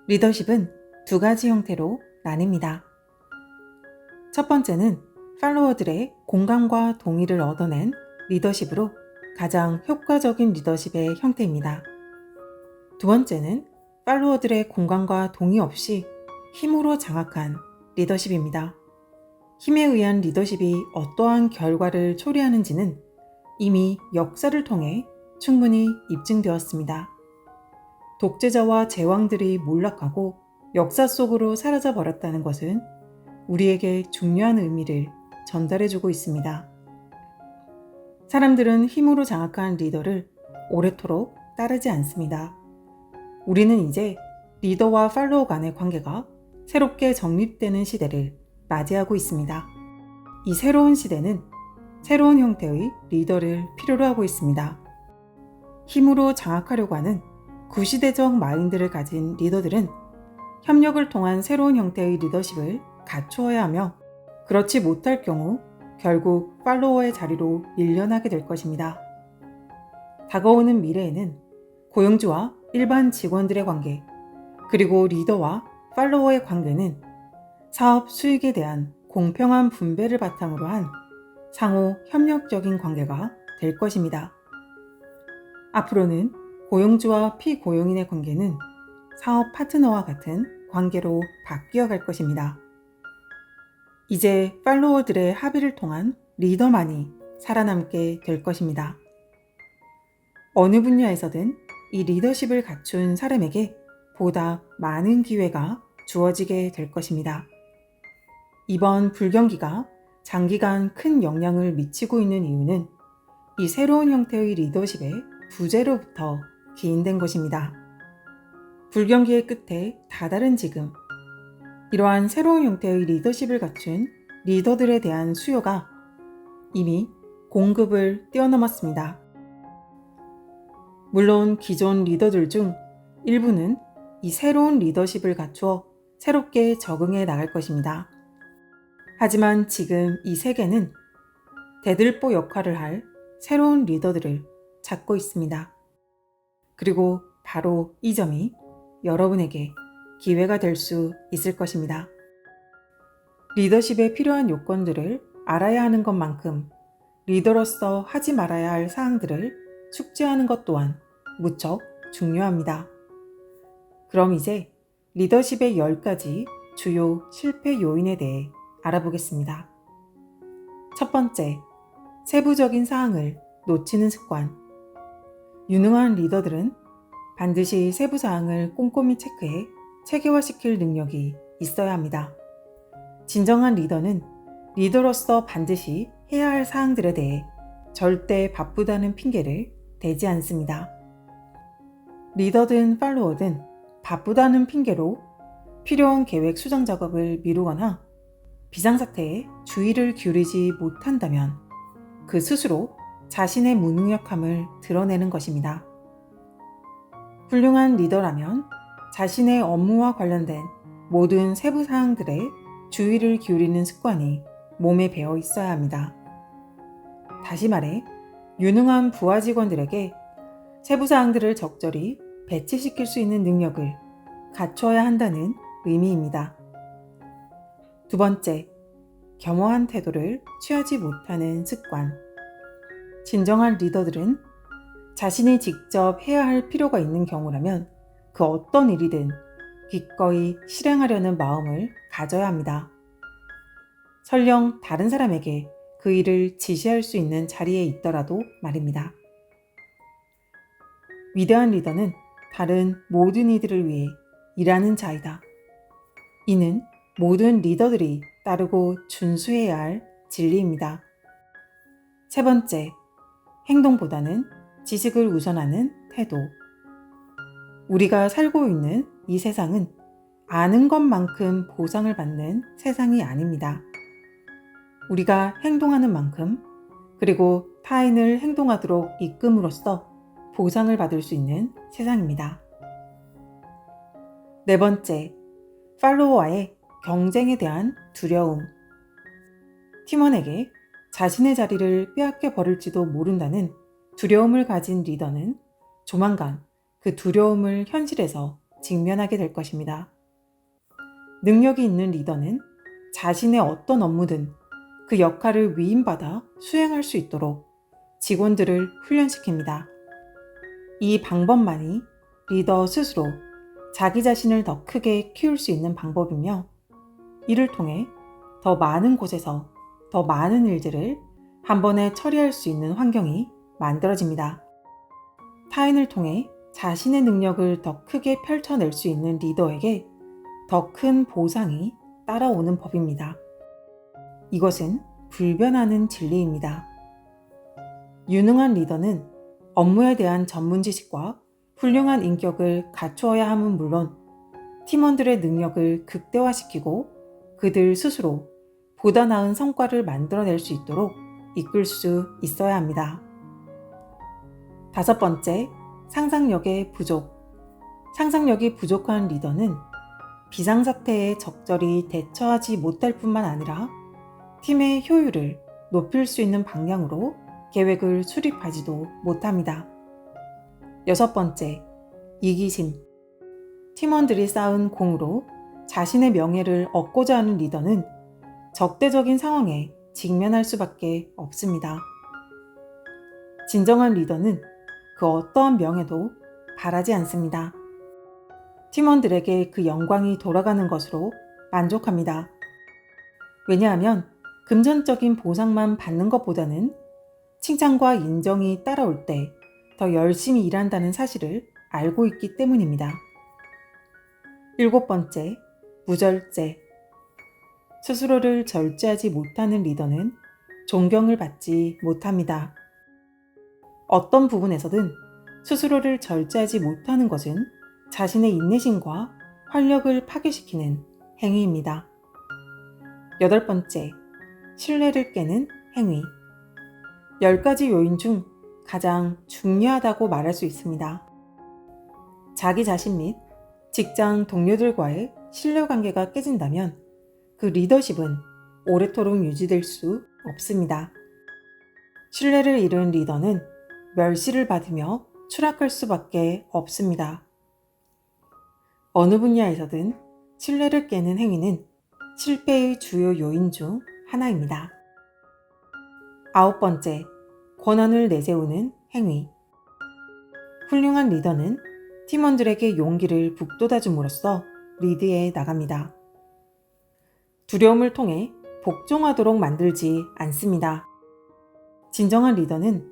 리더십은 두 가지 형태로 나뉩니다. 첫 번째는 팔로워들의 공감과 동의를 얻어낸 리더십으로 가장 효과적인 리더십의 형태입니다. 두 번째는 팔로워들의 공감과 동의 없이 힘으로 장악한 리더십입니다. 힘에 의한 리더십이 어떠한 결과를 초래하는지는 이미 역사를 통해 충분히 입증되었습니다. 독재자와 제왕들이 몰락하고 역사 속으로 사라져 버렸다는 것은 우리에게 중요한 의미를 전달해주고 있습니다. 사람들은 힘으로 장악한 리더를 오래도록 따르지 않습니다. 우리는 이제 리더와 팔로워 간의 관계가 새롭게 정립되는 시대를 맞이하고 있습니다. 이 새로운 시대는 새로운 형태의 리더를 필요로 하고 있습니다. 힘으로 장악하려고 하는 구시대적 마인드를 가진 리더들은 협력을 통한 새로운 형태의 리더십을 갖추어야 하며, 그렇지 못할 경우 결국 팔로워의 자리로 밀려나게 될 것입니다. 다가오는 미래에는 고용주와 일반 직원들의 관계, 그리고 리더와 팔로워의 관계는 사업 수익에 대한 공평한 분배를 바탕으로 한 상호 협력적인 관계가 될 것입니다. 앞으로는 고용주와 피고용인의 관계는 사업 파트너와 같은 관계로 바뀌어 갈 것입니다. 이제 팔로워들의 합의를 통한 리더만이 살아남게 될 것입니다. 어느 분야에서든 이 리더십을 갖춘 사람에게 보다 많은 기회가 주어지게 될 것입니다. 이번 불경기가 장기간 큰 영향을 미치고 있는 이유는 이 새로운 형태의 리더십의 부재로부터 기인된 것입니다. 불경기의 끝에 다다른 지금, 이러한 새로운 형태의 리더십을 갖춘 리더들에 대한 수요가 이미 공급을 뛰어넘었습니다. 물론 기존 리더들 중 일부는 이 새로운 리더십을 갖추어 새롭게 적응해 나갈 것입니다. 하지만 지금 이 세계는 대들보 역할을 할 새로운 리더들을 찾고 있습니다. 그리고 바로 이 점이 여러분에게 기회가 될 수 있을 것입니다. 리더십에 필요한 요건들을 알아야 하는 것만큼 리더로서 하지 말아야 할 사항들을 숙지하는 것 또한 무척 중요합니다. 그럼 이제 리더십의 10가지 주요 실패 요인에 대해 알아보겠습니다. 첫 번째, 세부적인 사항을 놓치는 습관. 유능한 리더들은 반드시 세부 사항을 꼼꼼히 체크해 체계화시킬 능력이 있어야 합니다. 진정한 리더는 리더로서 반드시 해야 할 사항들에 대해 절대 바쁘다는 핑계를 대지 않습니다. 리더든 팔로워든 바쁘다는 핑계로 필요한 계획 수정 작업을 미루거나 비상사태에 주의를 기울이지 못한다면 그 스스로 자신의 무능력함을 드러내는 것입니다. 훌륭한 리더라면 자신의 업무와 관련된 모든 세부 사항들에 주의를 기울이는 습관이 몸에 배어 있어야 합니다. 다시 말해, 유능한 부하 직원들에게 세부 사항들을 적절히 배치시킬 수 있는 능력을 갖춰야 한다는 의미입니다. 두 번째, 겸허한 태도를 취하지 못하는 습관. 진정한 리더들은 자신이 직접 해야 할 필요가 있는 경우라면 그 어떤 일이든 기꺼이 실행하려는 마음을 가져야 합니다. 설령 다른 사람에게 그 일을 지시할 수 있는 자리에 있더라도 말입니다. 위대한 리더는 다른 모든 이들을 위해 일하는 자이다. 이는 모든 리더들이 따르고 준수해야 할 진리입니다. 세 번째, 행동보다는 지식을 우선하는 태도. 우리가 살고 있는 이 세상은 아는 것만큼 보상을 받는 세상이 아닙니다. 우리가 행동하는 만큼, 그리고 타인을 행동하도록 이끌음으로써 보상을 받을 수 있는 세상입니다. 네 번째, 팔로워와의 경쟁에 대한 두려움. 팀원에게 자신의 자리를 빼앗겨 버릴지도 모른다는 두려움을 가진 리더는 조만간 그 두려움을 현실에서 직면하게 될 것입니다. 능력이 있는 리더는 자신의 어떤 업무든 그 역할을 위임받아 수행할 수 있도록 직원들을 훈련시킵니다. 이 방법만이 리더 스스로 자기 자신을 더 크게 키울 수 있는 방법이며, 이를 통해 더 많은 곳에서 더 많은 일들을 한 번에 처리할 수 있는 환경이 만들어집니다. 타인을 통해 자신의 능력을 더 크게 펼쳐낼 수 있는 리더에게 더 큰 보상이 따라오는 법입니다. 이것은 불변하는 진리입니다. 유능한 리더는 업무에 대한 전문 지식과 훌륭한 인격을 갖추어야 함은 물론 팀원들의 능력을 극대화시키고 그들 스스로 보다 나은 성과를 만들어낼 수 있도록 이끌 수 있어야 합니다. 5번째, 상상력의 부족. 상상력이 부족한 리더는 비상사태에 적절히 대처하지 못할 뿐만 아니라 팀의 효율을 높일 수 있는 방향으로 계획을 수립하지도 못합니다. 6번째, 이기심. 팀원들이 쌓은 공으로 자신의 명예를 얻고자 하는 리더는 적대적인 상황에 직면할 수밖에 없습니다. 진정한 리더는 그 어떠한 명예도 바라지 않습니다. 팀원들에게 그 영광이 돌아가는 것으로 만족합니다. 왜냐하면 금전적인 보상만 받는 것보다는 칭찬과 인정이 따라올 때 더 열심히 일한다는 사실을 알고 있기 때문입니다. 7번째, 무절제. 스스로를 절제하지 못하는 리더는 존경을 받지 못합니다. 어떤 부분에서든 스스로를 절제하지 못하는 것은 자신의 인내심과 활력을 파괴시키는 행위입니다. 8번째, 신뢰를 깨는 행위. 10가지 요인 중 가장 중요하다고 말할 수 있습니다. 자기 자신 및 직장 동료들과의 신뢰관계가 깨진다면 그 리더십은 오래도록 유지될 수 없습니다. 신뢰를 잃은 리더는 멸시를 받으며 추락할 수밖에 없습니다. 어느 분야에서든 신뢰를 깨는 행위는 실패의 주요 요인 중 하나입니다. 9번째, 권한을 내세우는 행위. 훌륭한 리더는 팀원들에게 용기를 북돋아줌으로써 리드해 나갑니다. 두려움을 통해 복종하도록 만들지 않습니다. 진정한 리더는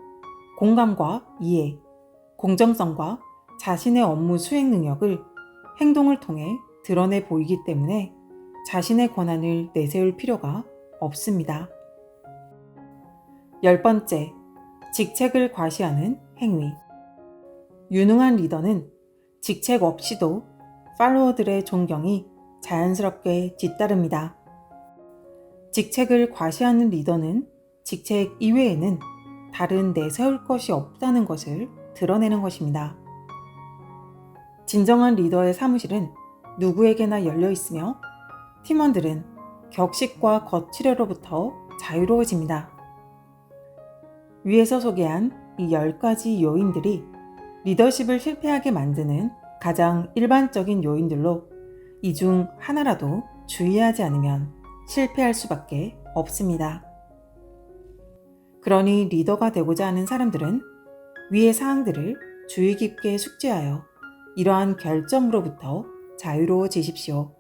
공감과 이해, 공정성과 자신의 업무 수행 능력을 행동을 통해 드러내 보이기 때문에 자신의 권한을 내세울 필요가 없습니다. 10번째, 직책을 과시하는 행위. 유능한 리더는 직책 없이도 팔로워들의 존경이 자연스럽게 뒤따릅니다. 직책을 과시하는 리더는 직책 이외에는 다른 내세울 것이 없다는 것을 드러내는 것입니다. 진정한 리더의 사무실은 누구에게나 열려 있으며 팀원들은 격식과 거칠애로부터 자유로워집니다. 위에서 소개한 이 10가지 요인들이 리더십을 실패하게 만드는 가장 일반적인 요인들로 이 중 하나라도 주의하지 않으면 실패할 수밖에 없습니다. 그러니 리더가 되고자 하는 사람들은 위의 사항들을 주의 깊게 숙지하여 이러한 결점으로부터 자유로워지십시오.